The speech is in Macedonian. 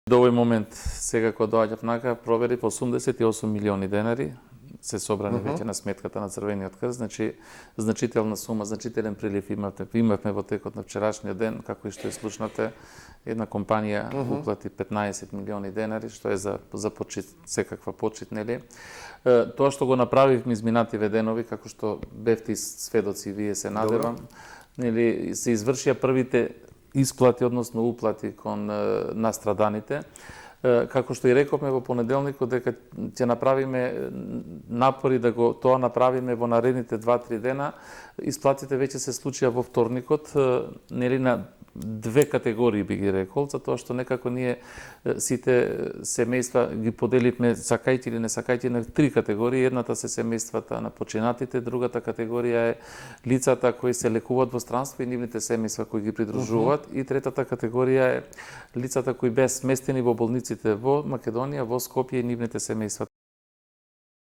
До овој момент, сега кога доаѓав нака, проверив 88 милиони денари се собрани веќе на сметката на Црвениот крст, значи значителна сума, значителен прилив имавме во текот на вчерашниот ден, како и што е слушнате, една компанија уплати 15 милиони денари, што е за почит, секаква почит, нели? Тоа што го направивме изминативе денови, како што бевте сведоци вие, се надевам, нели, се извршија првите исплати, односно уплати кон настраданите. Како што и рековме во понеделникот, дека ќе направиме напори да го тоа направиме во наредните 2-3 дена. Исплатите веќе се случија во вторникот, нели, на две категории би ги рекол, затоа што некако ние сите семејства ги поделивме сакајќи или не сакајќи на три категории. Едната се семејствата на починатите, другата категорија е лицата кои се лекуваат во странство и нивните семејства кои ги придружуваат, и третата категорија е лицата кои беа сместени во болниците во Македонија, во Скопје и нивните семејства.